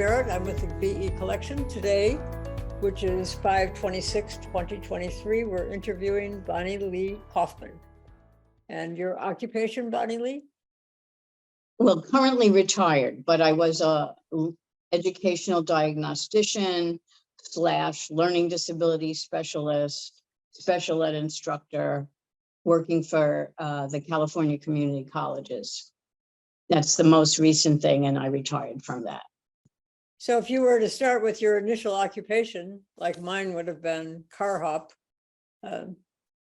Barrett. I'm with the BE Collection today, which is 5/26/2023. We're interviewing Bonnilee Kaufman. And your occupation, Bonnilee? Well, currently retired, but I was a educational diagnostician / learning disability specialist, special ed instructor, working for the California community colleges. That's the most recent thing, and I retired from that. So if you were to start with your initial occupation, like mine would have been car hop,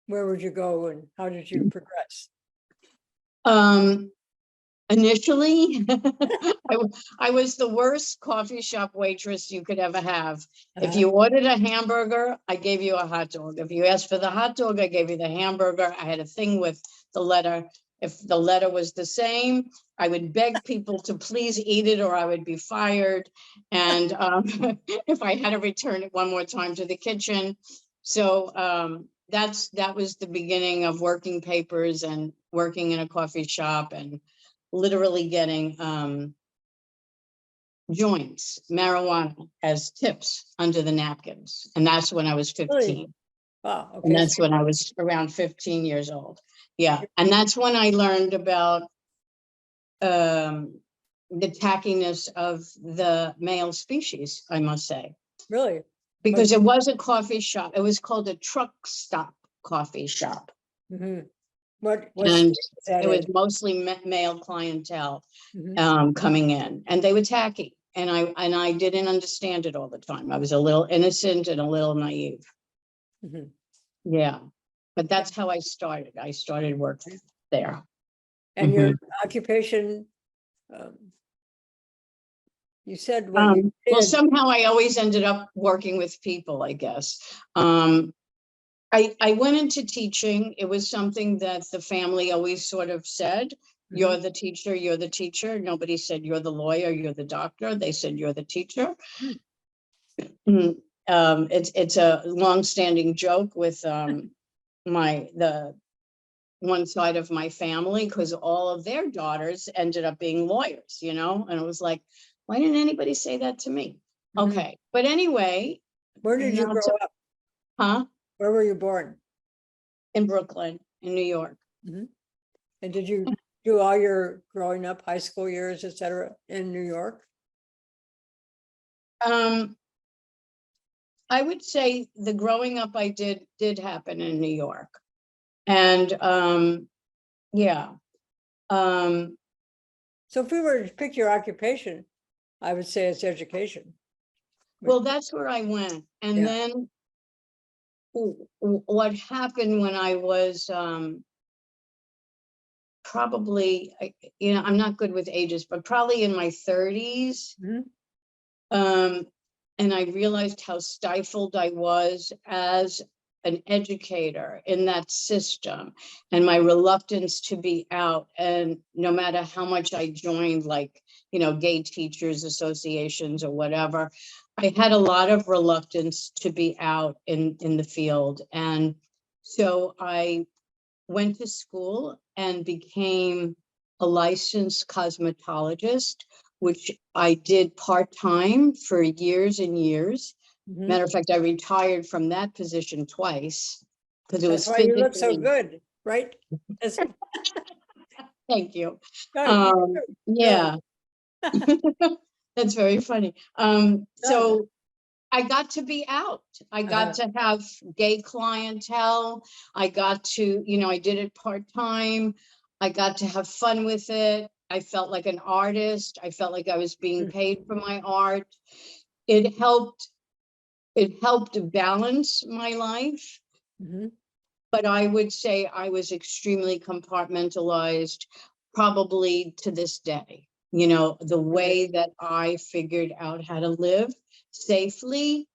where would you go and how did you progress? Initially, I was the worst coffee shop waitress you could ever have. If you ordered a hamburger, I gave you a hot dog. If you asked for the hot dog, I gave you the hamburger. I had a thing with the letter. If the letter was the same, I would beg people to please eat it or I would be fired. And if I had to return it one more time to the kitchen. So that was the beginning of working papers and working in a coffee shop and literally getting joints, marijuana as tips under the napkins. And that's when I was 15. Really? Wow, okay. And that's when I was around 15 years old. Yeah. And that's when I learned about the tackiness of the male species, I must say. Really? Because it was a coffee shop. It was called a truck stop coffee shop. Mm-hmm. And it was mostly male clientele coming in, and they were tacky. And I didn't understand it all the time. I was a little innocent and a little naive. Mm-hmm. Yeah. But that's how I started. I started working there. And your occupation, you said when you did. Well, somehow I always ended up working with people, I guess. I went into teaching. It was something that the family always sort of said, you're the teacher, you're the teacher. Nobody said you're the lawyer, you're the doctor. They said you're the teacher. It's a long-standing joke with the one side of my family, because all of their daughters ended up being lawyers, you know, and it was like, why didn't anybody say that to me? Okay. But anyway. Where did you grow up? Huh? Where were you born? In Brooklyn, in New York. And did you do all your growing up, high school years, etc., in New York? I would say the growing up I did happen in New York. And yeah. So if we were to pick your occupation, I would say it's education. Well, that's where I went. And then what happened when I was probably, you know, I'm not good with ages, but probably in my 30s. And I realized how stifled I was as an educator in that system and my reluctance to be out. And no matter how much I joined, like, you know, gay teachers associations or whatever, I had a lot of reluctance to be out in the field. And so I went to school and became a licensed cosmetologist, which I did part-time for years and years. Matter of fact, I retired from that position twice because it was. That's why you look so good, right? Thank you. Oh, yeah. That's very funny. So I got to be out. I got to have gay clientele. I got to, you know, I did it part-time. I got to have fun with it. I felt like an artist. I felt like I was being paid for my art. It helped balance my life. But I would say I was extremely compartmentalized, probably to this day. You know, the way that I figured out how to live safely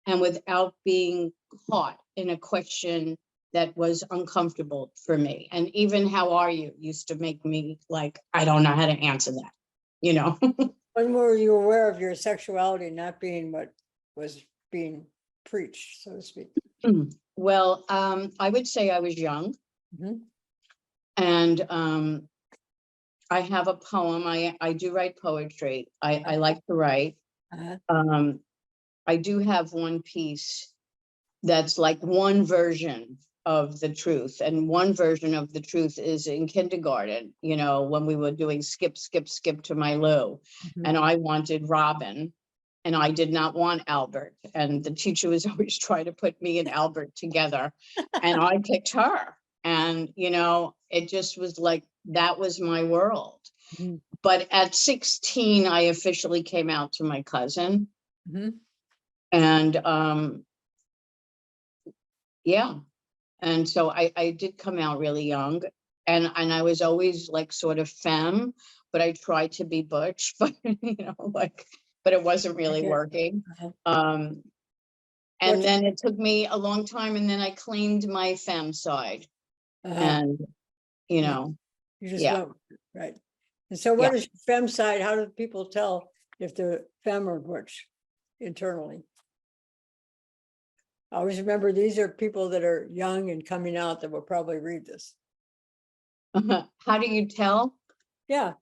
and without being caught in a question that was uncomfortable for me. And even "how are you" used to make me like, I don't know how to answer that, you know. When were you aware of your sexuality not being what was being preached, so to speak? Well, I would say I was young. And I have a poem. I do write poetry. I like to write. Um, I do have one piece that's like one version of the truth. And one version of the truth is in kindergarten, you know, when we were doing skip, skip, skip to my Lou. And I wanted Robin and I did not want Albert. And the teacher was always trying to put me and Albert together. And I picked her. And, you know, it just was like, that was my world. Mhm. But at 16, I officially came out to my cousin. Mhm. And yeah. And so I did come out really young, and I was always like sort of femme, but I tried to be butch, but you know, like, but it wasn't really Okay. working. Uh-huh. And What- then it took me a long time, and then I claimed my femme side, uh-huh. and you know, You just yeah. went, right. And so what is your femme side? How do people tell if they're femme or butch internally? I always remember these are people that are young and coming out that will probably read this. How do you tell Yeah,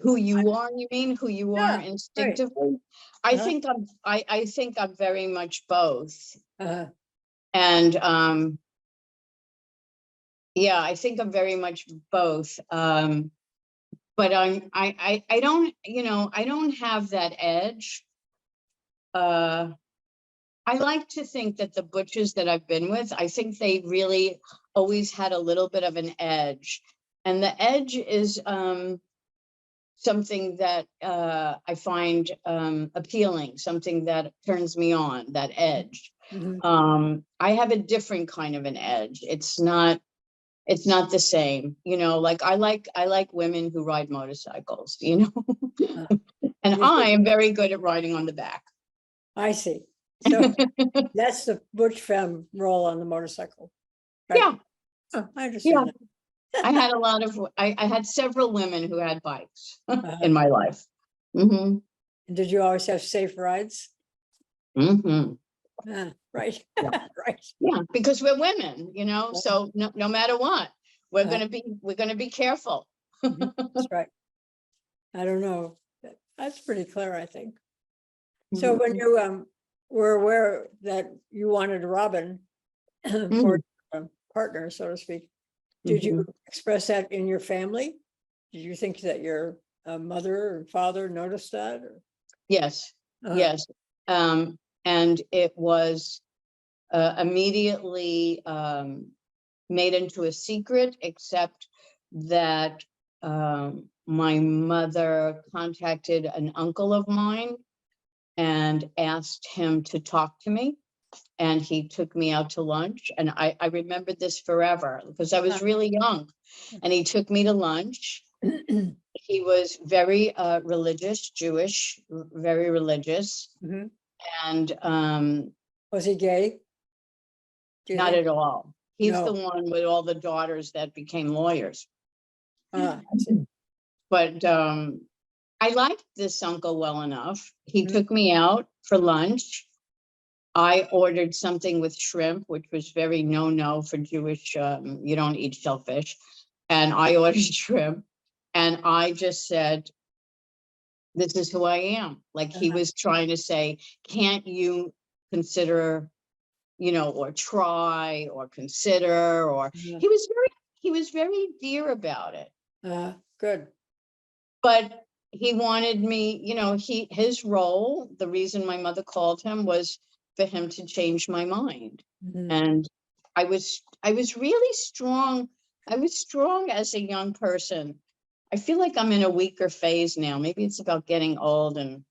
who you are? You mean who you are right. instinctively? I Uh-huh. think I think I'm very much both. Uh-huh. And yeah, I think I'm very much both. But I don't, you know, I don't have that edge. I like to think that the butchers that I've been with, I think they really always had a little bit of an edge. And the edge is something that I find appealing, something that turns me on, that edge. Mhm. I have a different kind of an edge. It's not the same, you know, like I like women who ride motorcycles, you know. Uh, And you I think- am very good at riding on the back. I see. So that's the butch femme role on the motorcycle. Right? Yeah, Oh, I yeah. understand that. I had a lot of I had several women who had bikes Uh-huh. in my life. And did you always have safe rides? Right. Yeah. Right. Yeah, because we're women, you know, Yeah. so no matter what, we're Uh-huh. gonna be careful. That's right. I don't know. That's pretty clear, I think. So when you were aware that you wanted a Robin for a partner, so to speak, did you express that in your family? Did you think that your mother or father noticed that? Or? Yes, Uh, yes. And it was immediately made into a secret, except that my mother contacted an uncle of mine and asked him to talk to me. And he took me out to lunch. And I remembered this forever because I was really young. And he took me to lunch. He was very religious, Jewish, very religious. Mhm. And Was he gay? Do you not think? at all. He's the No. one with all the daughters that became lawyers. I see. But I liked this uncle well enough. He Mhm. took me out for lunch. I ordered something with shrimp, which was very no for Jewish. You don't eat shellfish. And I ordered shrimp. And I just said, this is who I am. Like he was trying to say, can't you consider, you know, or try or consider, or he was very dear about it. Good. But he wanted me, you know, his role, the reason my mother called him was for him to change my mind. And I was really strong. I was strong as a young person. I feel like I'm in a weaker phase now. Maybe it's about getting old and,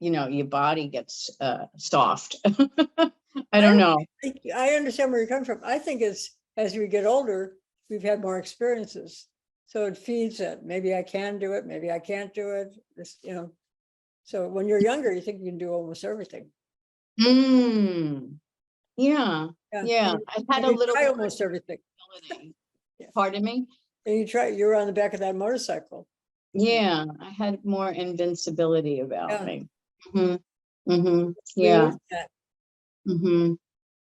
you know, your body gets soft. I don't know. I understand where you're coming from. I think it's as we get older, we've had more experiences. So it feeds it. Maybe I can do it. Maybe I can't do it. This, you know. So when you're younger, you think you can do almost everything. Yeah. Yeah. I had a You little try more almost everything. ability. Yeah. Pardon me? And you were on the back of that motorcycle. Yeah, I had more invincibility about Yeah. me. Yeah. We lose that.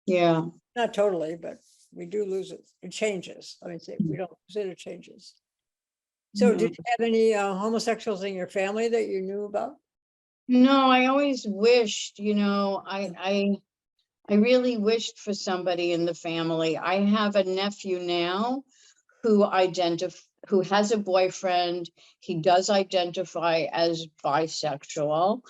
Yeah. Not totally, but we do lose it. It changes. I mean, we don't lose it, it changes. So did you have any homosexuals in your family that you knew about? No, I always wished, I really wished for somebody in the family. I have a nephew now who who has a boyfriend. He does identify as bisexual.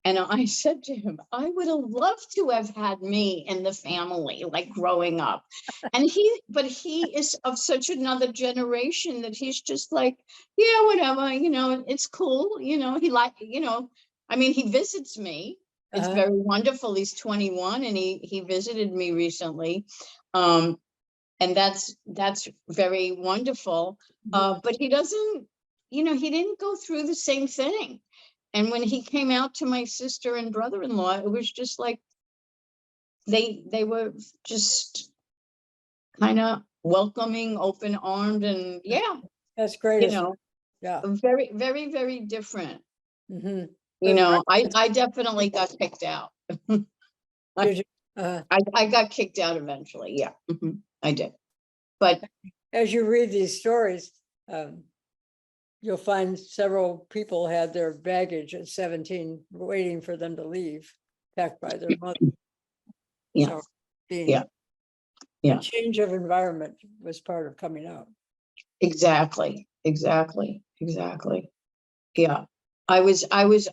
And I said to him, I would have loved to have had me in the family, like growing up. And but he is of such another generation that he's just like, yeah, whatever, it's cool. I mean, he visits me. It's very wonderful. He's 21 and he visited me recently. And that's very wonderful. But he doesn't, he didn't go through the same thing. And when he came out to my sister and brother-in-law, it was just like they were just kind of welcoming, open-armed, and yeah, That's great. yeah, very, very, very different. Mm-hmm. I definitely got kicked out. Did you? I got kicked out eventually. Yeah, I did. But as you read these stories, you'll find several people had their baggage at 17 waiting for them to leave, packed by their mother. Yeah. So Yeah. a change of environment was part of coming out. Exactly. Yeah. I was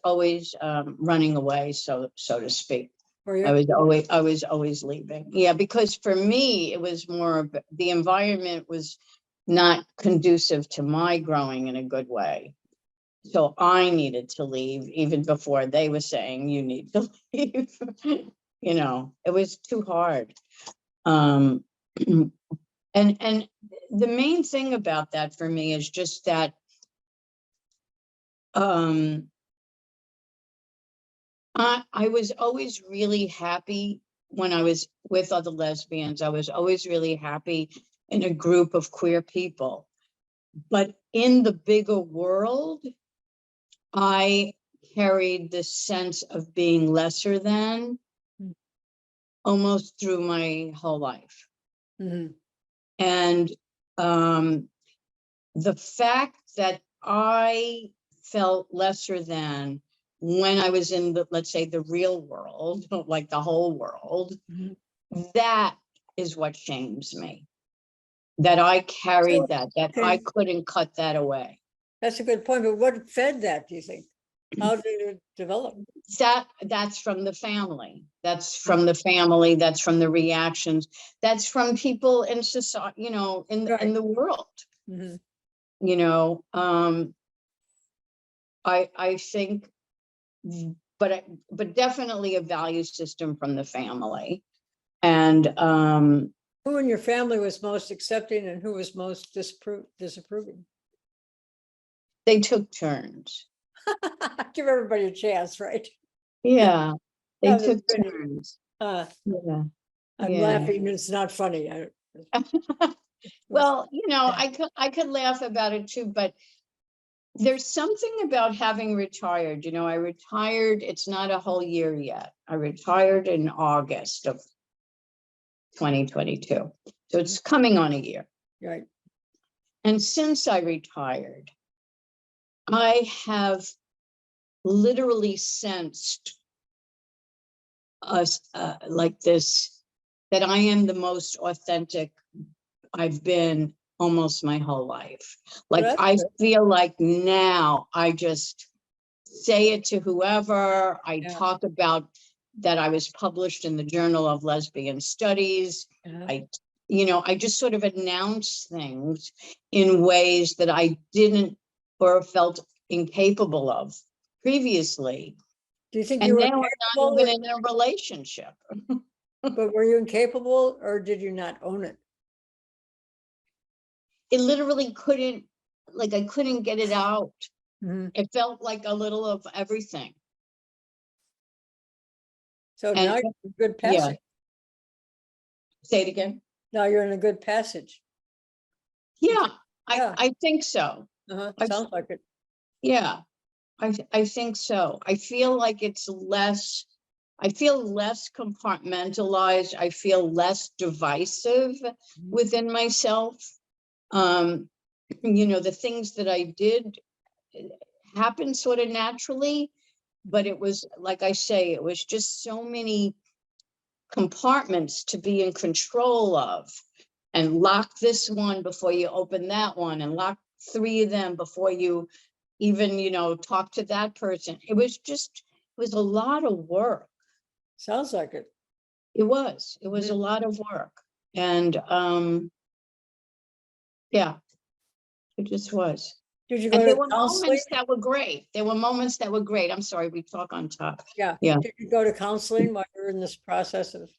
always running away, so to speak. I was always leaving. Yeah, because for me, it was more of the environment was not conducive to my growing in a good way. So I needed to leave even before they were saying you need to leave. It was too hard. And the main thing about that for me is just that I was always really happy when I was with other lesbians. I was always really happy in a group of queer people. But in the bigger world, I carried this sense of being lesser than almost through my whole life. And the fact that I felt lesser than when I was in let's say the real world, like the whole world, that is what shames me. That I carried that I couldn't cut that away. That's a good point. But what fed that, do you think? How did it develop? That's from the family. That's from the family. That's from the reactions. That's from people in society, in the world. I think, but definitely a value system from the family. And who in your family was most accepting and who was most disapproving? They took turns. Give everybody a chance, right? Yeah, they took turns. Yeah. I'm laughing. It's not funny. Well, I could laugh about it too, but there's something about having retired. I retired, it's not a whole year yet. I retired in August of 2022. So it's coming on a year. Right. And since I retired, I have literally sensed like this, that I am the most authentic I've been almost my whole life. Like I feel like now I just say it to whoever. I talk about that I was published in the Journal of Lesbian Studies. I just sort of announce things in ways that I didn't or felt incapable of previously. Do you think you were not even in a relationship? But were you incapable, or did you not own it? It literally couldn't, like I couldn't get it out. It felt like a little of everything. So now you're in a good passage. Say it again. Now you're in a good passage. Yeah, I think so. Sounds like it. Yeah, I think so. I feel like it's less, I feel less compartmentalized. I feel less divisive within myself. The things that I did happen sort of naturally. but it was, like I say, it was just so many compartments to be in control of, and lock this one before you open that one, and lock 3 of them before you even, talk to that person. It was a lot of work. Sounds like it. It was a lot of work. And yeah, it just was. Did you go And there to were counseling? moments that were great. I'm sorry, we talk on top. Yeah. Yeah. Did you go to counseling while you were in this process of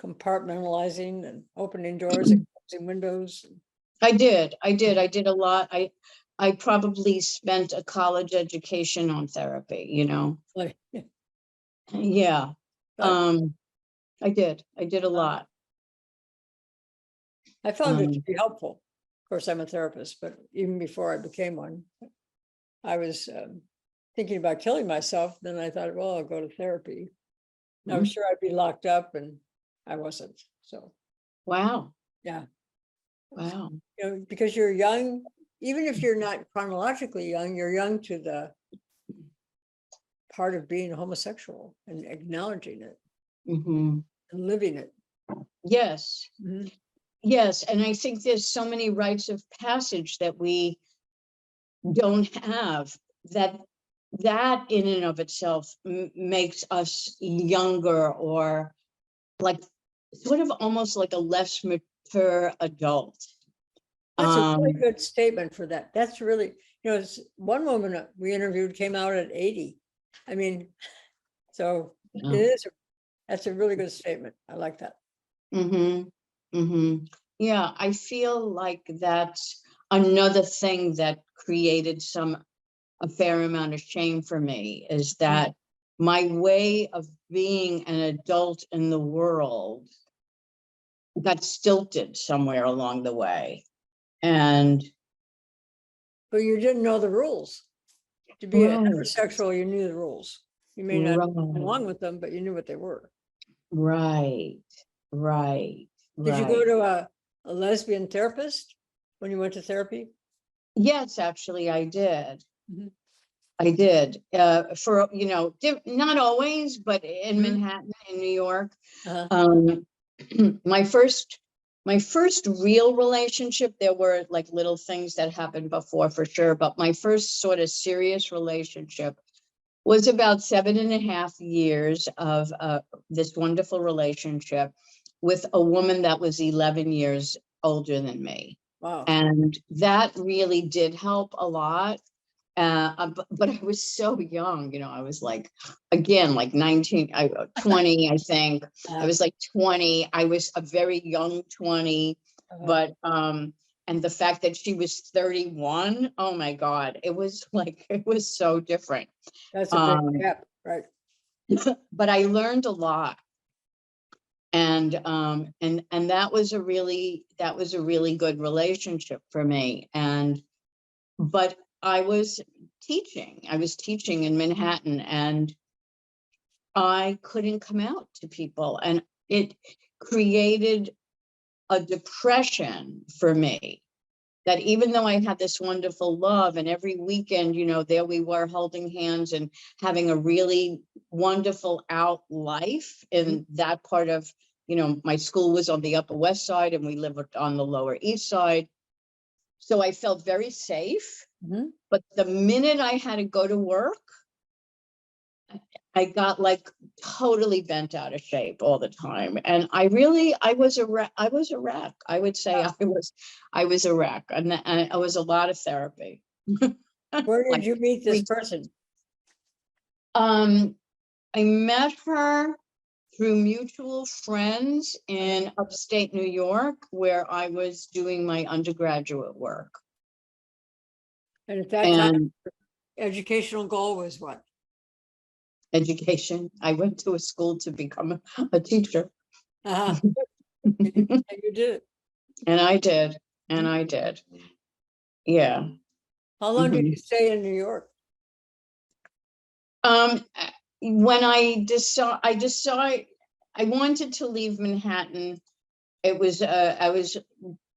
compartmentalizing and opening doors and closing windows? I did a lot. I probably spent a college education on therapy, Like, Yeah. but I did a lot. I found it to Um, be helpful. Of course, I'm a therapist, but even before I became one, I was thinking about killing myself. Then I thought, well, I'll go to therapy. I was sure I'd be locked up, and I wasn't. So, wow. yeah. Wow. Because you're young, even if you're not chronologically young, you're young to the part of being homosexual and acknowledging it Mm-hmm. and living it. Yes. Mhm. Yes. And I think there's so many rites of passage that we don't have, that in and of itself makes us younger, or like sort of almost like a less mature adult. That's a really good statement for that. That's really, one woman we interviewed came out at 80. I mean, so Yeah. it is, that's a really good statement. I like that. Mm-hmm. Mm-hmm. Yeah, I feel like that's another thing that created a fair amount of shame for me, is that my way of being an adult in the world got stilted somewhere along the way. And But you didn't know the rules. To be a right, heterosexual, you knew the rules. You may not go along right, with them, but you knew what they were. right, right, Did you go right. to a lesbian therapist when you went to therapy? Yes, actually, I did. Mhm. I did, for, not always, but in Mhm. Manhattan, in New York. Uh-huh. My first real relationship, there were like little things that happened before for sure, but my first sort of serious relationship was about 7.5 years of this wonderful relationship with a woman that was 11 years older than me. Wow. And that really did help a lot. But I was so young, I was like, again, like 20, I think. I was like 20. I was a very young 20, but, and the fact that she was 31, oh my God, it was so different. That's a big gap, right? But I learned a lot. And that was a really good relationship for me. But I was teaching in Manhattan, and I couldn't come out to people, and it created a depression for me, that even though I had this wonderful love, and every weekend, there we were holding hands and having a really wonderful out life in that part of, my school was on the Upper West Side and we lived on the Lower East Side. So I felt very safe. Mhm. But the minute I had to go to work, I got like totally bent out of shape all the time. And I was a wreck. I would say I was a wreck. And it was a lot of therapy. Where did Like, you meet this person? I met her through mutual friends in upstate New York, where I was doing my undergraduate work. And at that time, educational goal was what? Education. I went to a school to become a teacher. And you did it. And I did. Yeah. How long did you stay in New York? When I wanted to leave Manhattan, I was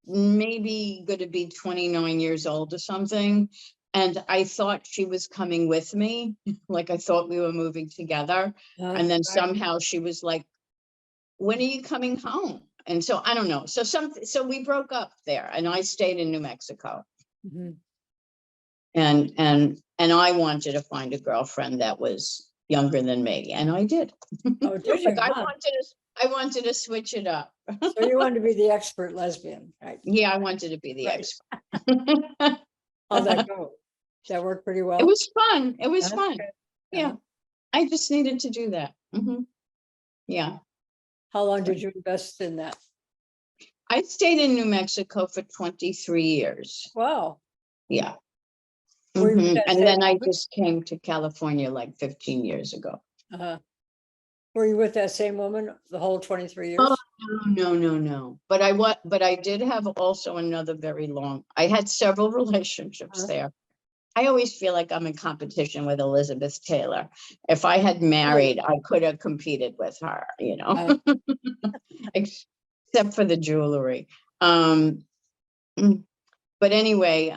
maybe going to be 29 years old or something. And I thought she was coming with me, like I thought we were moving together. And then right. somehow she was like, when are you coming home? And so I don't know. So we broke up there, and I stayed in New Mexico. Mhm. And I wanted to find a girlfriend that was younger than me, and I did. Oh, did you? Like I Huh? wanted to switch it up. So you wanted to be the expert lesbian, right? Yeah, I wanted to be the Right. expert. How'd that go? That worked pretty well? It was fun. It was Uh-huh. fun. Yeah, Uh-huh. I just needed to do that. Yeah, How long did you invest in that? I stayed in New Mexico for 23 years. Wow. Yeah. Were you with that And same then I woman? just came to California like 15 years ago. Uh-huh. Were you with that same woman the whole 23 Oh, years? no. But I did have also another I had several relationships Uh-huh. there. I always feel like I'm in competition with Elizabeth Taylor. If I had married, I could have competed with her, except for the jewelry. But anyway,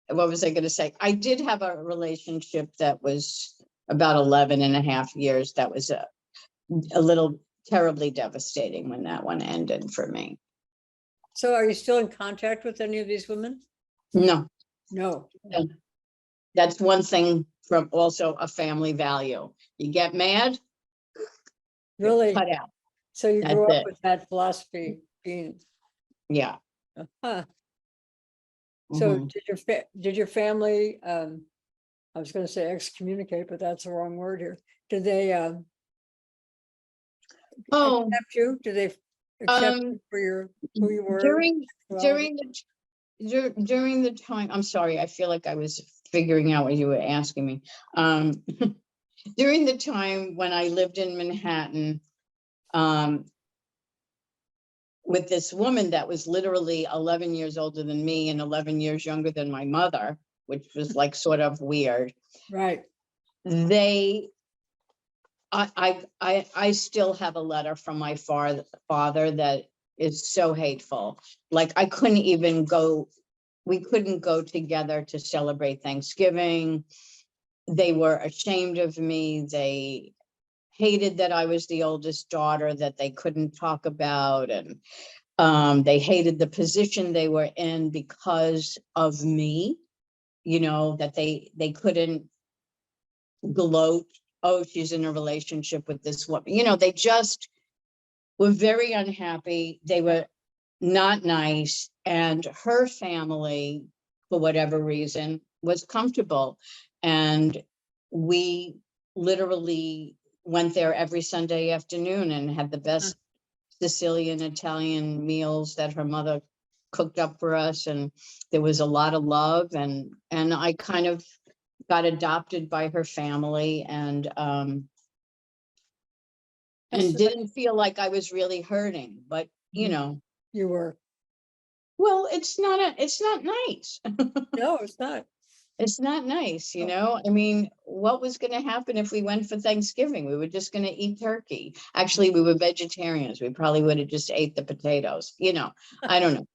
what was I going to say? I did have a relationship that was about 11 and a half years. That was a little terribly devastating when that one ended for me. So are you still in contact with any of these women? No, No. that's one thing from also a family value. You get mad, Really? cut out. So you That's grew up it. with that philosophy being, Yeah. huh. So Mhm. did your family, I was going to say excommunicate, but that's the wrong word here. Did they Oh, accept you? Did they accept um, you for who you were? during sexuality? during the time, I'm sorry, I feel like I was figuring out what you were asking me. During the time when I lived in Manhattan, with this woman that was literally 11 years older than me and 11 years younger than my mother, which was like sort of weird. Right. They, I still have a letter from my father that is so hateful. Like I couldn't even go, we couldn't go together to celebrate Thanksgiving. They were ashamed of me. They hated that I was the oldest daughter that they couldn't talk about. And they hated the position they were in because of me, that they couldn't gloat, oh, she's in a relationship with this woman. They just were very unhappy. They were not nice. And her family, for whatever reason, was comfortable. And we literally went there every Sunday afternoon and had the best Sicilian Italian meals that her mother cooked up for us. And there was a lot of love, and I kind of got adopted by her family, and didn't feel like I was really hurting, but You were. well, it's not nice. No, it's not. It's not nice, I mean, what was going to happen if we went for Thanksgiving? We were just going to eat turkey. Actually, we were vegetarians. We probably would have just ate the potatoes, I don't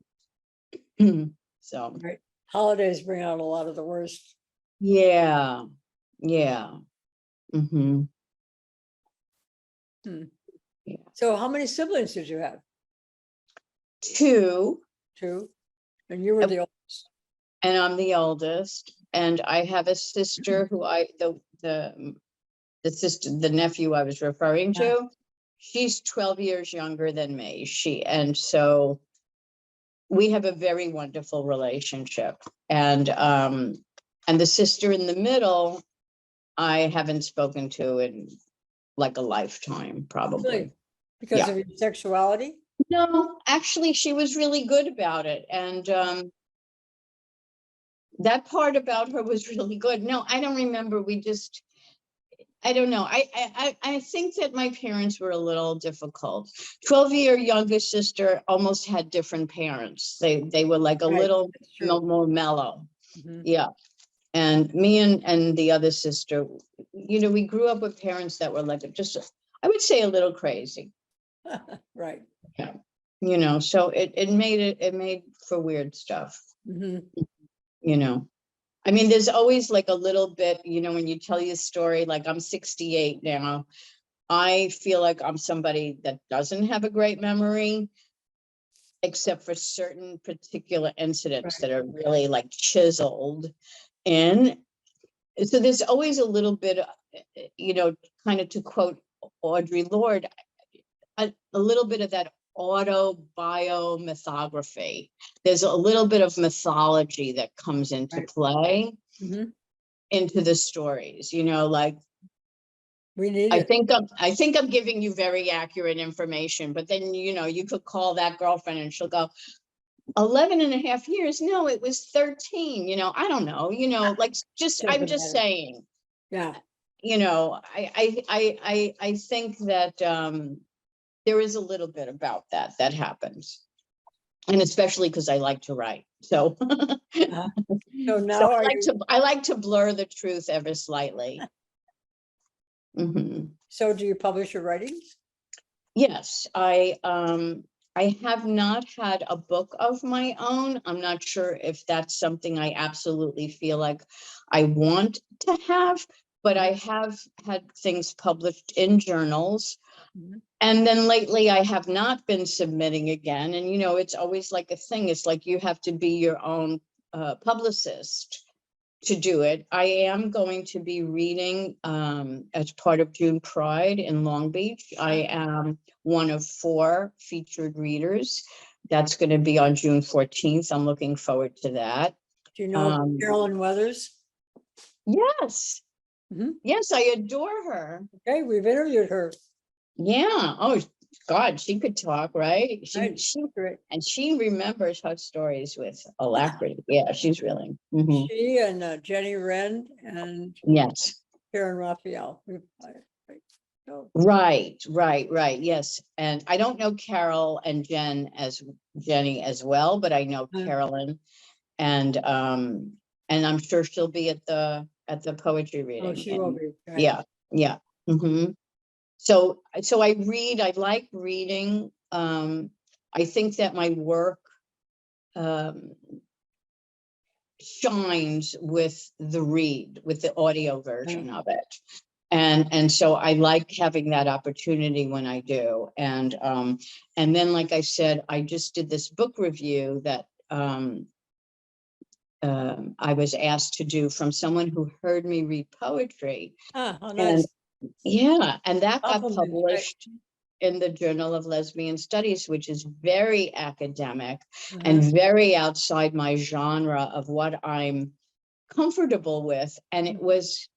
know. So, Right. Holidays bring out a lot of the worst. yeah. Hmm. Yeah. So how many siblings did you have? 2, Two. And you were the oldest. and I'm the oldest, and I have a sister who the nephew I was referring to. She's 12 years younger than me. And so we have a very wonderful relationship. And the sister in the middle, I haven't spoken to in like a lifetime, probably. Really? Because Yeah. of your sexuality? No, actually, she was really good about it. And that part about her was really good. No, I don't remember. I don't know. I think that my parents were a little difficult. 12-year younger sister almost had different parents. They were like a Right, little that's true. more mellow. Mhm. Yeah. And me and the other sister, we grew up with parents that were like I would say a little crazy. Right. Yeah. So it made for weird stuff. Mhm. you know. I mean, there's always like a little bit, you know, when you tell your story, like I'm 68 now, I feel like I'm somebody that doesn't have a great memory, except for certain particular incidents that are really like chiseled in. So there's always a little bit, you know, kind of to quote Audre Lorde, a little bit of that autobiomythography. There's a little bit of mythology that comes into play into the stories, you know, like We need I it. think I'm giving you very accurate information, but then, you know, you could call that girlfriend and she'll go, 11 and a half years. No, it was 13, you know, I don't know, you know, like just, I'm Doesn't just matter. saying, Yeah. you know, I think that there is a little bit about that happens. And especially because I like to write. So, So now are you, I like to blur the truth ever slightly. so do you publish your writings? Yes, I have not had a book of my own. I'm not sure if that's something I absolutely feel like I want to have, but I have had things published in journals. And then lately I have not been submitting again. And, you know, it's always like a thing. It's like you have to be your own publicist to do it. I am going to be reading as part of June Pride in Long Beach. I am one of 4 featured readers. That's going to be on June 14th. I'm looking forward to that. Do you know Carolyn Weathers? Yes. Yes, I adore her. Okay, we've interviewed her. Yeah. Oh, God, she could talk, right? Right. And she remembers her stories with alacrity. Yeah, she's really. She and Jenny Wren and Yes. Karen Raphael. Right. Yes. And I don't know Carol and Jenny as well, but I know Carolyn, and I'm sure she'll be at the poetry reading. Oh, she will be. Right. Yeah. Yeah. So I read, I like reading. I think that my work shines with the audio version of it. And so I like having that opportunity when I do. And then, like I said, I just did this book review that I was asked to do from someone who heard me read poetry. How nice. And yeah, and that got Compliment, published in the Journal of Lesbian Studies, which is very academic and very outside my genre of what I'm comfortable with. And it was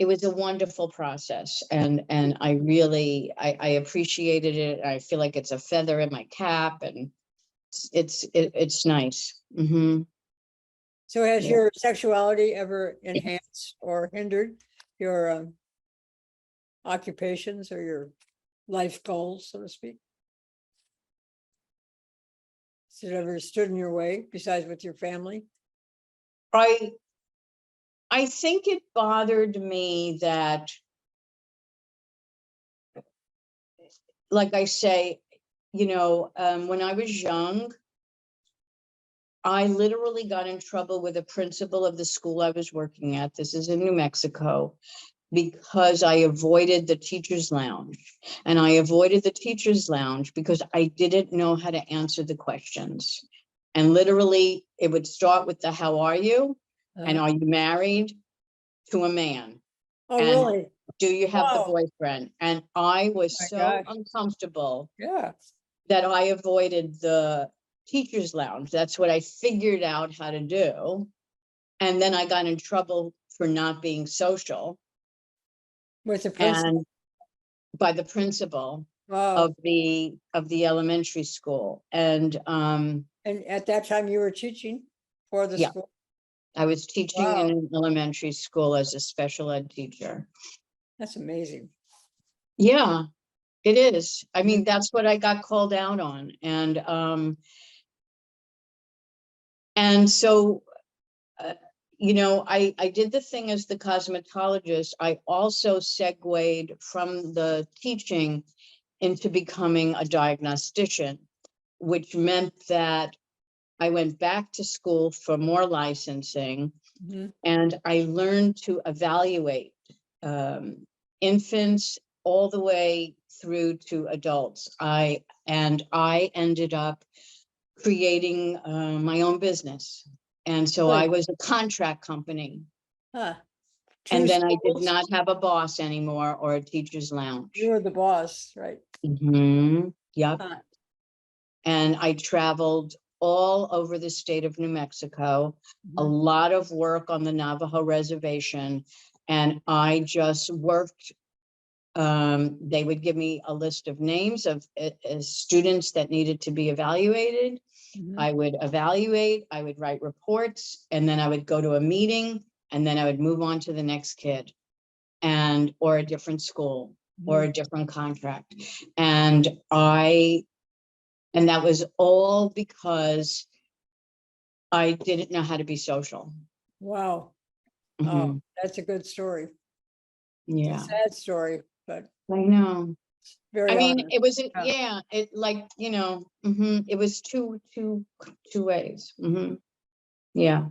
a wonderful process, and I really I appreciated it. I feel like it's a feather in my cap, and it's nice. So has your sexuality ever enhanced or hindered your occupations or your life goals, so to speak? Has it ever stood in your way besides with your family? I think it bothered me that, like I say, you know, when I was young, I literally got in trouble with the principal of the school I was working at. This is in New Mexico, because I avoided the teacher's lounge. And I avoided the teacher's lounge because I didn't know how to answer the questions. And literally, it would start with the "How are you?" And "Are you married to a man?" Oh, and really? "Do you have the Wow. boyfriend?" And I was My so gosh. uncomfortable Yeah. that I avoided the teacher's lounge. That's what I figured out how to do. And then I got in trouble for not being social. With the principal? And by the principal Wow. of the elementary school. And at that time you were teaching for the yeah, school? I was teaching Wow. in an elementary school as a special ed teacher. That's amazing. Yeah, it is. I mean, that's what I got called out on. And so, you know, I did the thing as the cosmetologist. I also segued from the teaching into becoming a diagnostician, which meant that I went back to school for more licensing, Mhm. and I learned to evaluate infants all the way through to adults. I ended up creating my own business. And so I Really? was a contract company. Huh. Two And then I did schools? not have a boss anymore or a teacher's You lounge. were the boss, right? Yep. Huh. And I traveled all over the state of New Mexico, a Mhm. lot of work on the Navajo reservation. And I just worked. They would give me a list of names of students that needed to be evaluated. Mhm. I would evaluate, I would write reports, and then I would go to a meeting, and then I would move on to the next kid, and or a different school or Mhm. a different contract. And that was all because I didn't know how to be social. Wow. Oh, Mhm. that's a good story. It's a Yeah, sad story, but I know. I very mean, honest. it was, Yeah. yeah, it like, it was two ways. Yeah. Yeah.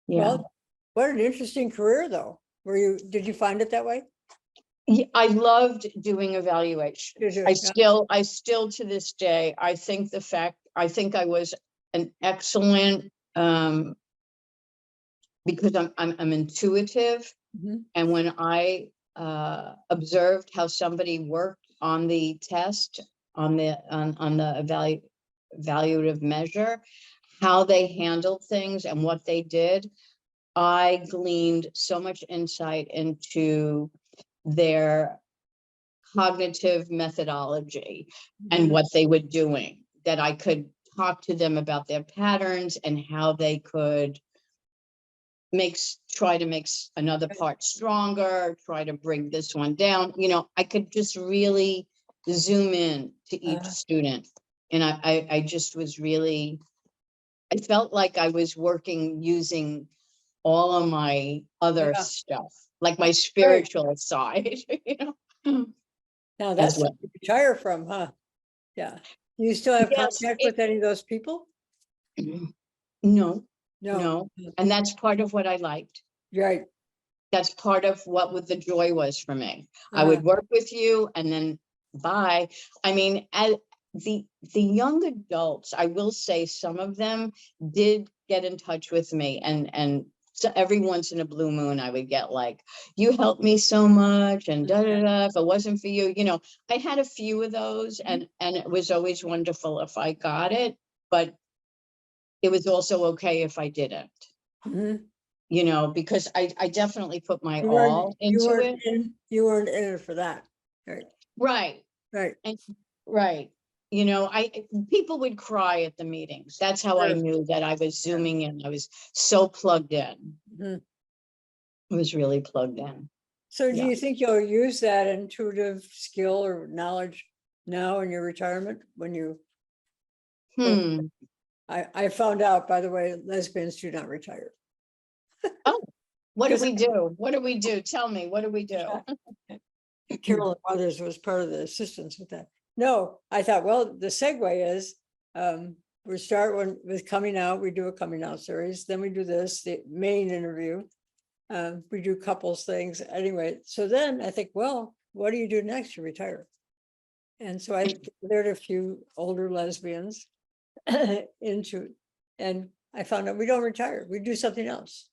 Well, what an interesting career, though. Did you find it that way? I loved doing evaluations. Did you? Yeah. I still to this day, I think I was an excellent, because I'm intuitive. Mhm. And when I observed how somebody worked on the test, on the evaluative measure, how they handled things and what they did, I gleaned so much insight into their cognitive methodology and Mhm. what they were doing, that I could talk to them about their patterns and how they could try to make another part stronger, try to bring this one down. I could just really zoom in to each Uh, student. And I just was really, I felt like I was working using all of my other yeah. stuff, like my Great. spiritual side, Now as that's well. something to retire from, huh? Yeah. Do you still have Yes, contact with any of those people? no, No. no. And that's part of what I liked. Right. That's part of what the joy was for me. I Uh, would work with you and then bye. I mean, as the young adults, I will say some of them did get in touch with me, and so every once in a blue moon I would get like, you helped me so much, and da da da, if it wasn't for you, I had a few of those, and it was always wonderful if I got it, but it was also okay if I didn't. mhm. Because I definitely put my You weren't, all into it. you weren't in it for that. Right. Right. Right. And right. People would cry at the meetings. That's how I Sure. knew that I was Yeah. zooming in. I was so plugged in. Mhm. I was really plugged in. So do Yeah. you think you'll use that intuitive skill or knowledge now in your retirement when you go? Hmm. I found out, by the way, lesbians do not retire. Oh, what do Because we do? What do we do? Tell me, what do we do? Carolyn Mothers was part of the assistance with that. No, I thought, well, the segue is we start with coming out, we do a coming out series, then we do this, the main interview. We do couples things anyway. So then I think, well, what do you do next? You retire. And so I gathered a few older lesbians into, and I found out we don't retire, we do something else.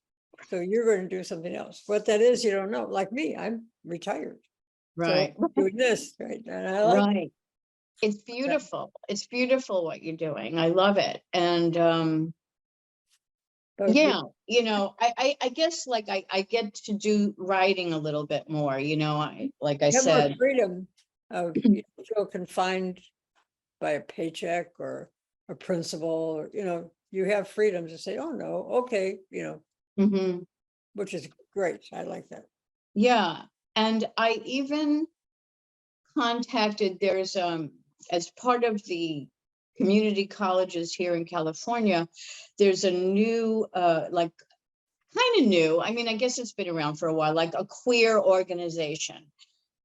So you're going to do something else. What that is, you don't know. Like me, I'm retired. So Right. I'm doing this, right? And I like Right. It's that. beautiful. It's beautiful what you're doing. I love it. And But yeah, I guess like I get to do writing a little bit more, like I you have more said. freedom of, you don't feel confined by a paycheck or a principal, or, you have freedom to say, oh, no, okay, Mhm. which is great. I like that. Yeah. And I even contacted, there's as part of the community colleges here in California, there's a new like kind of new, I mean, I guess it's been around for a while, like a queer organization.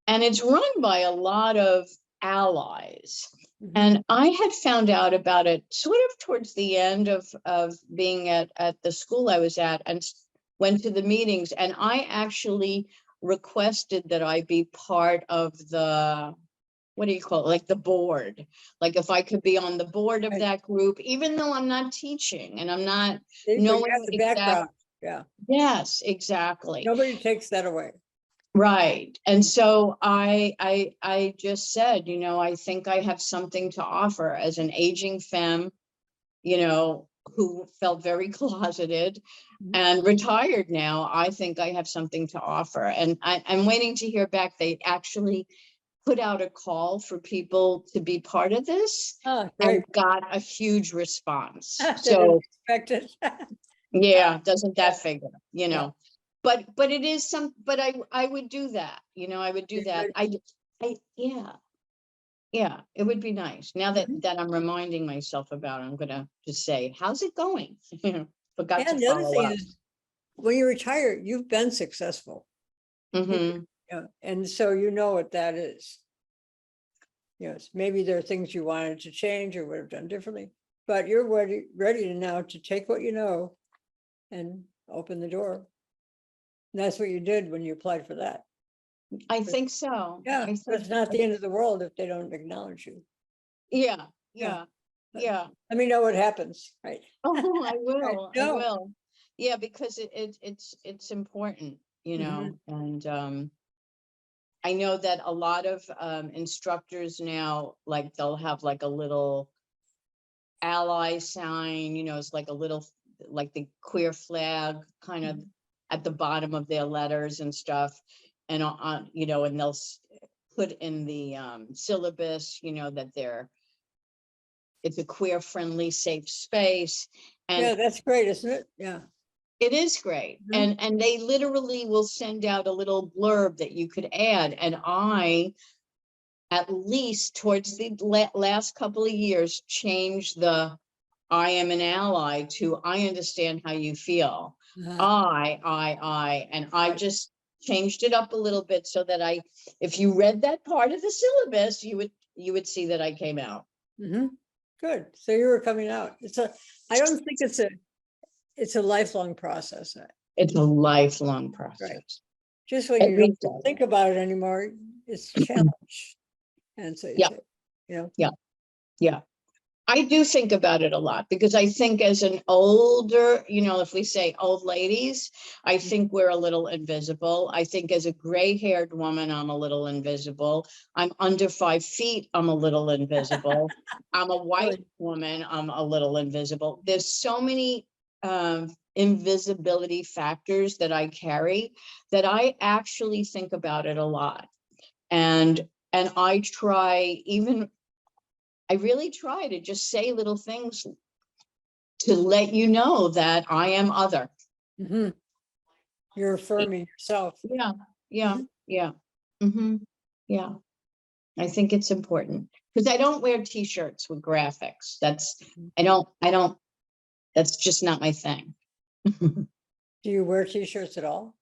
And it's run by a lot of allies. Mhm. And I had found out about it sort of towards the end of being at the school I was at, and went to the meetings, and I actually requested that I be part of the, what do you call it, like the board, like if I could be on the board of Right. that group, even though I'm not teaching and I'm not But you knowing have the exactly. background, yeah, Yes, exactly. nobody takes that away. Right. And so I just said, you know, I think I have something to offer as an aging femme, you know, who felt very closeted Mhm. and retired now. I think I have something to offer. And I'm waiting to hear back. They actually put out a call for people to be part of this Ah, and great. got a huge response. They didn't So expect it. yeah, doesn't Yeah, that figure, you yeah. know? But it is but I would do that, you know, I would do You that. would. Yeah, yeah, it would be nice. Now Mhm. that I'm reminding myself about it, I'm gonna just say, how's it going? Forgot to And the other follow thing up. is, when you retire, you've been successful. Hmm. Yeah, and so you know what that is. Yes, maybe there are things you wanted to change or would have done differently, but you're ready to now to take what you know and open the door. And that's what you did when you applied for that. I think so. Yeah, I but think, it's not the end of the world if they don't acknowledge you. yeah, Yeah. yeah, But yeah. let me know what happens, right? Oh, I Right. will, I No. will. Yeah, because it's important, you Mhm. know, and I know that a lot of instructors now, like they'll have like a little ally sign, you know, it's like a little, like the queer flag kind of at the bottom of their letters and stuff. And on, you know, and they'll put in the syllabus, you know, that it's a queer friendly, safe space. And Yeah, that's great, isn't it? Yeah. it is great. Mhm. And they literally will send out a little blurb that you could add. And I, at least towards the last couple of years, changed the I am an ally to I understand how you feel. Uh-huh. And I just changed it up a little bit so that if you read that part of the syllabus, you would see that I came out. Mhm. Good. So you were coming out. I don't think it's a lifelong process. It's a lifelong Right. process. Just when At you least, don't think about it anymore, it's a challenge. And so you yeah, say, you know, yeah, yeah. I do think about it a lot because I think as an older, you know, if we say old ladies, I think we're a little invisible. I think as a gray-haired woman, I'm a little invisible. I'm under 5 feet, I'm a little invisible. I'm a white really, woman, I'm a little invisible. There's so many invisibility factors that I carry that I actually think about it a lot. And I try, even I really try to just say little things to let you know that I am other. mhm, you're affirming yourself. Yeah, yeah, Mhm. yeah. Hmm. Yeah, I think it's important because I don't wear t-shirts with graphics. I don't, that's just not my thing. Do you wear t-shirts at all?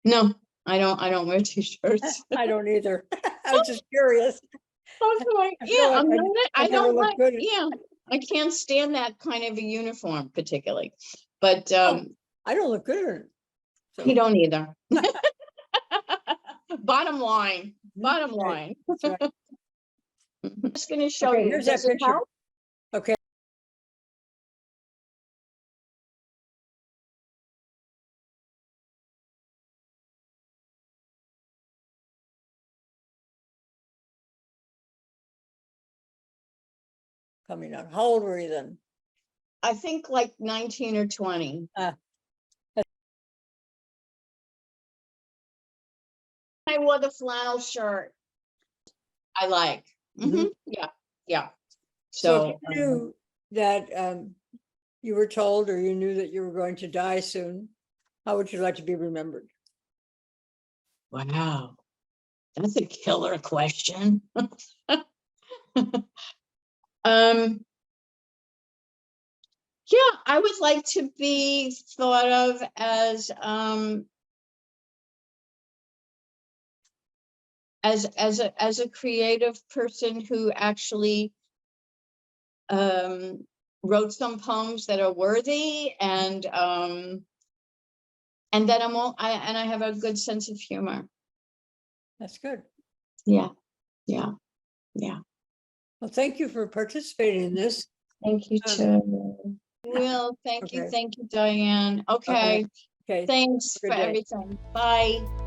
No, I don't wear t-shirts. I don't either. I was just curious. I'm like, I yeah, feel like I I never don't look like, good. yeah, I can't stand that kind of a uniform particularly, but Oh, I don't look good in it. you So don't either. Bottom line, mhm, bottom right, line. that's right. Just going to show Okay, you. here's that Does it picture. help? Okay. Coming out. How old were you then? I think like 19 or 20. Ah, I wore the flannel shirt I like. mhm. Yeah, yeah. So if you So, knew that you were told or you knew that you were going to die soon, how would you like to be remembered? wow, that's a killer question. Um, yeah, I would like to be thought of as a creative person who actually wrote some poems that are worthy, and that I have a good sense of humor. That's good. Yeah. Well, thank you for participating in this. Thank you too. Will, thank you, Okay. Diane. Okay, Okay. thanks Good for day. everything. Bye.